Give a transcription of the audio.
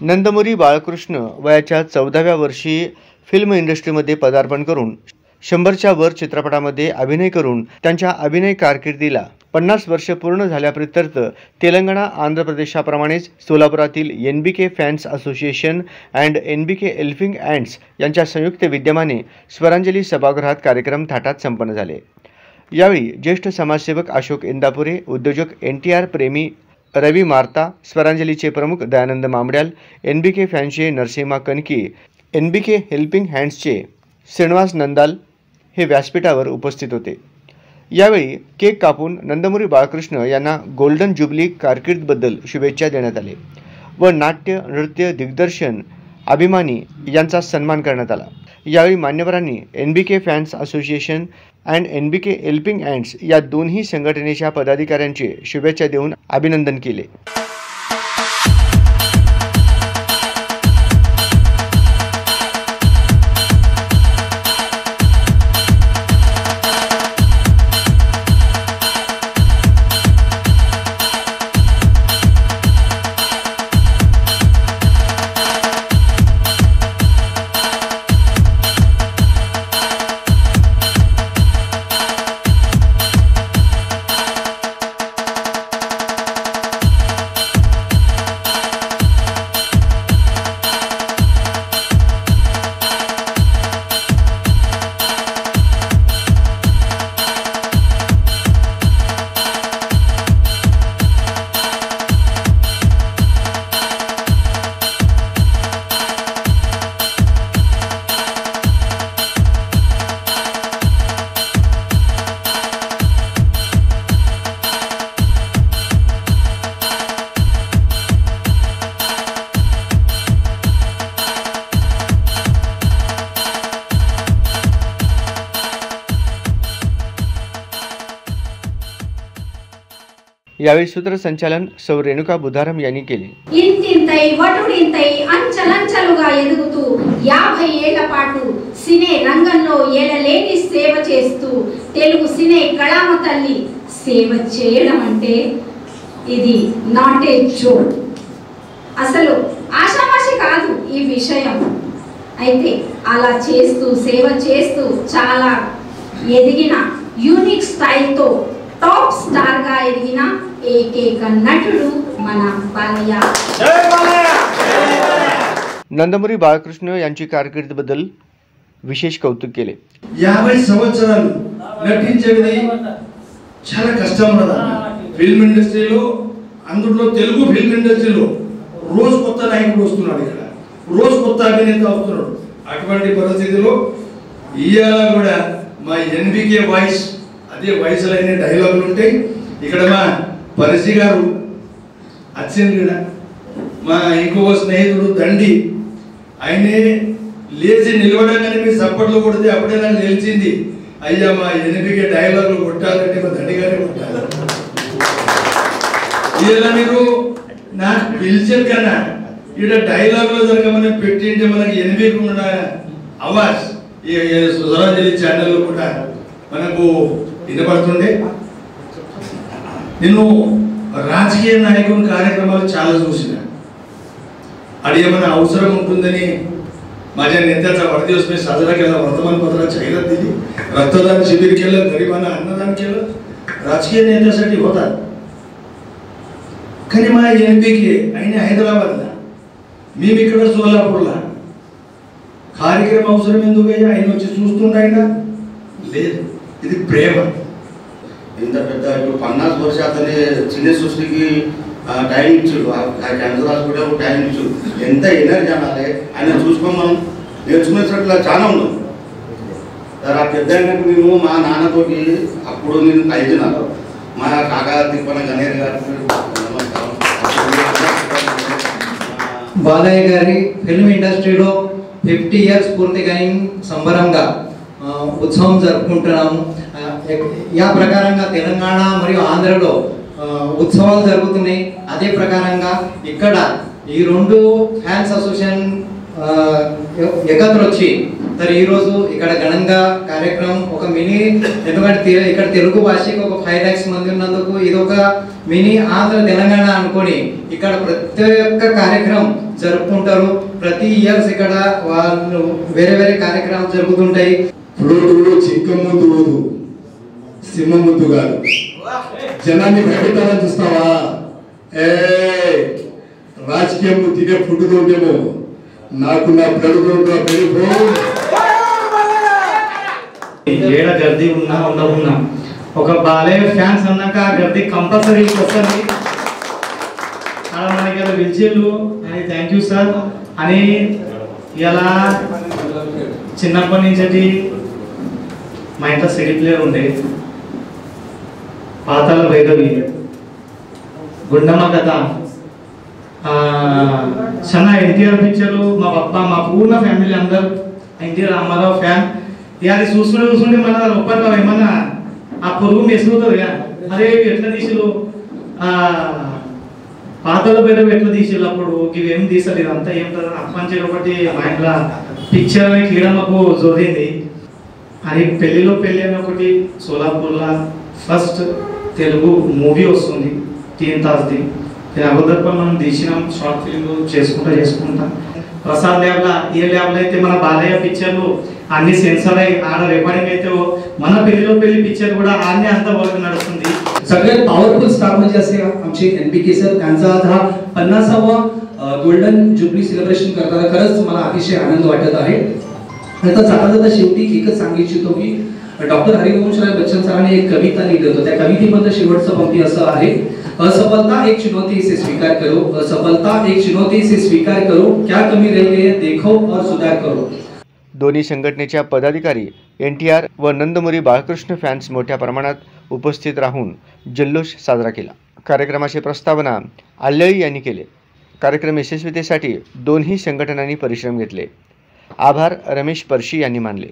नंदमुरी बाळकृष्ण वयाच्या 14व्या वर्षी फिल्म इंडस्ट्रीमध्ये पदार्पण करून 100च्या वर चित्रपटामध्ये अभिनय करून त्यांच्या अभिनय कारकिर्दीला 50 वर्ष पूर्ण झाल्याप्रित्यर्थ तेलंगणा आंध्र प्रदेशाप्रमाणेच सोलापुरातील NBK fans association and NBK helping hands यांच्या संयुक्त विद्यमाने स्वरांजली सभागृहात कार्यक्रम थाटात संपन्न झाले। यावेळी ज्येष्ठ समाजसेवक अशोक इंदापुरे, उद्योजक NTR प्रेमी रवी मारता, स्वरांजलीचे प्रमुख दयानंद मामड्याल, NBK फॅन्सचे नरसिम्हा कनकी, NBK हेल्पिंग हँड्सचे श्रीनिवास नंदाल हे व्यासपीठावर उपस्थित होते। यावेळी केक कापून नंदमुरी बाळकृष्ण यांना गोल्डन जुबली कारकिर्दीबद्दल शुभेच्छा देण्यात आले व नाट्य नृत्य दिग्दर्शन अभिमानी यांचा सन्मान करण्यात आला। यावेळी मान्यवरांनी NBK fans association and NBK helping hands या दोन्ही संघटनेच्या पदाधिकाऱ्यांचे शुभेच्छा देऊन अभिनंदन केले। यावेळी सूत्रसंचालन सौ रेणुका बुधारम यांनी केले। ఇంతింతై వటుడింతై అంచలంచలుగా ఎదుగుతూ 50 ఏళ్ల పాటు సినీ రంగంలో ఏలలేని సేవ చేస్తూ తెలుగు సినీ కళామ తల్లి సేవ చేయడం అంటే ఇది నాట్ ఏ జోక్। అసలు ఆషామాషి కాదు ఈ విషయం। అయితే అలా చేస్తూ సేవ చేస్తూ చాలా ఎదిగిన యూనిక్ స్టైల్ తో టాప్ స్టార్ గా ఎదిగిన ఏకైక నటుడు మన బాలయ్య। నందమూరి బాలకృష్ణ यांची कारकिर्दीबद्दल విశేష కౌతుक केले। 50 సంవత్సరాలు నటించేది చాలా కష్టం కదా ఫిల్మ్ ఇండస్ట్రీలో, అందులో తెలుగు ఫిల్మ్ ఇండస్ట్రీలో రోజు కొత్త నాయకుడు వస్తున్నాడు, ఇక్కడ రోజు కొత్త అభినేత వస్తున్నాడు। అటువంటి పరిస్థితిలో ఇయాల కూడా మా NBK వాయిస్ అదే వాయిస్ లైన్ డైలాగులు ఉంటాయి। ఇక్కడ మా పరిసి గారు వచ్చింది కూడా, మా ఇంకో స్నేహితుడు దండి ఆయనే లేచి నిలవడంగానే మీ సప్పట్లు కొడితే అప్పుడే నాకు తెలిసింది అయ్యా మా NBK డైలాగులు కొట్టాలంటే మా దండి గారే కొట్టాలి। ఇలా మీరు నాకు పిలిచారు కన్నా ఇక్కడ డైలాగులో జరగమని పెట్టింటే మనకి NBK ఉన్న అవాజ్ ఈ సుధరాంజలి ఛానల్లో కూడా మనకు వినపడుతుండే। నేను రాజకీయ నాయకుని కార్యక్రమాలు చాలా చూసిన, అది ఏమైనా అవసరం ఉంటుందని माझ्या नेत्याचा वाढदिवस मी साजरा केला, वर्तमानपत्रात जाहिरात दिली, रक्तदान शिबिर केलं, गरिबांना अन्नदान केलं, राजकीय नेत्यासाठी होता। కానీ మా NBK ఆయన హైదరాబాద్లో, మేము ఇక్కడ సోలాపూర్లో కార్యక్రమం అవసరం ఎందుకు ఆయన వచ్చి చూస్తుండయినా లేదు, ఇది ప్రేమ। ఇంత పెద్ద ఇప్పుడు 50 వర్షాలనే సినీ సృష్టికి టైం ఇచ్చాడు, క్యాన్సర్ హాస్పిటల్ టైం ఇచ్చాడు, ఎంత ఎనర్జీ అనాలి ఆయన చూసుకొని మనం నేర్చుకునేటట్లా చాలా ఉన్నాం సార్। ఆ పెద్ద మేము మా నాన్నతోటి అప్పుడు నేను కలిసినాను, మా కాకా తిప్పన గణేర్ గారు బాలయ్య గారి ఫిల్మ్ ఇండస్ట్రీలో 50 ఇయర్స్ పూర్తిగా సంబరంగా ఉత్సవం జరుపుకుంటున్నాము। యా ప్రకారంగా తెలంగాణ మరియు ఆంధ్రలో ఉత్సవాలు జరుగుతున్నాయి। అదే ప్రకారంగా ఇక్కడ ఈ రెండు ఫ్యాన్స్ అసోసియేషన్ एकत्र వచ్చి तर ఈ రోజు ఇక్కడ ఘనంగా కార్యక్రమం ఒక మినీ, ఎందుకంటే ఇక్కడ తెలుగు భాషకి ఒక 5 lakhs మంది ఉన్నందుకు ఇది ఒక మినీ ఆంధ్ర తెలంగాణ అనుకొని ఇక్కడ ప్రతి ఒక్క కార్యక్రమం జరుపుకుంటారు. ప్రతి ఇయర్స్ ఇక్కడ వాళ్ళు వేరే వేరే కార్యక్రమాలు జరుగుతుంటాయి. ఫ్లూటు చిక్కముద్దు ఊదు, సింహముద్దు కాదు. జనాన్ని భయపెట్టాలని చూస్తావా? రాజకీయం తినే ఫుడ్ ఉంటేమో నాకు నా పెరుగుతుంటా పెరుగు ఏడ గర్దీ ఉన్నా ఉండకున్నా ఒక బాలయ్య ఫ్యాన్స్ అన్నాక ఆ గర్దీ కంపల్సరీ వస్తుంది. అలా మనకి ఇలా పిలిచిళ్ళు అని థ్యాంక్ యూ సార్ అని. ఇలా చిన్నప్పటి నుంచి మా ఇంట్లో సిటీ ప్లేయర్ ఉండే, పాతాల భైరవి, గుండమ్మ కథ, చాలా ఎన్టీఆర్ పిక్చర్లు. మా పప్ప మా పూర్ణ ఫ్యామిలీ అందరు ఎన్టీఆర్ రామారావు ఫ్యాన్. ఇక అది చూస్తుంటే మన ఒప్పట్లో ఏమన్నా ఆ పొరుగు మెసుగుతుంది కదా, అదే ఎట్లా తీసిరు పాతాల భైరవి ఎట్లా తీసిరు అప్పుడు ఇవి ఏం తీసారు ఇదంతా ఏం అప్పంచి ఒకటి మా ఇంట్లో పిక్చర్ అని క్రీడమ్మకు జోరింది. అది పెళ్లిలో పెళ్లి అని ఒకటి సోలాపూర్లో ఫస్ట్ తెలుగు మూవీ వస్తుంది టీన్ తాజ్ది. అబద్ధపై మనం తీసినాం, షార్ట్ ఫిల్మ్ చేసుకుంటా ప్రసాద్ ల్యాబ్లో. ఏ ల్యాబ్లో అయితే మన బాలయ్య పిక్చర్లు అన్ని సెన్సర్ అయ్యి ఆడ రికార్డింగ్ అయితే మన పెళ్లిలో పెళ్లి పిక్చర్ కూడా आडने अंत वर्क नడుస్తుంది. सगळ्यात पॉवरफुल स्टार म्हणजे असे आमचे एनपीके सर, त्यांचा हा 50वा गोल्डन जुबली सेलिब्रेशन करताना खरंच मला अतिशय आनंद वाटत आहे. आता जाता शेवटी एकच सांगू इच्छितो की डॉक्टर हरिवंशराय बच्चन सरांनी एक कविता लिहिली होती. त्या कवितेमध्ये शेवटचं पंक्ती असं आहे, असफलता एक चुनौती से स्वीकार करो, असफलता एक चुनौती से स्वीकार करो, क्या कमी रह गई है देखो और सुधार करो. दोन्ही संघटनेच्या पदाधिकारी NTR व नंदमुरी बाळकृष्ण फॅन्स मोठ्या प्रमाणात उपस्थित राहून जल्लोष साजरा केला. कार्यक्रमाची प्रस्तावना आल्लळी यांनी केले. कार्यक्रम यशस्वीतेसाठी दोन्ही संघटनांनी परिश्रम घेतले. आभार रमेश परशी यांनी मानले.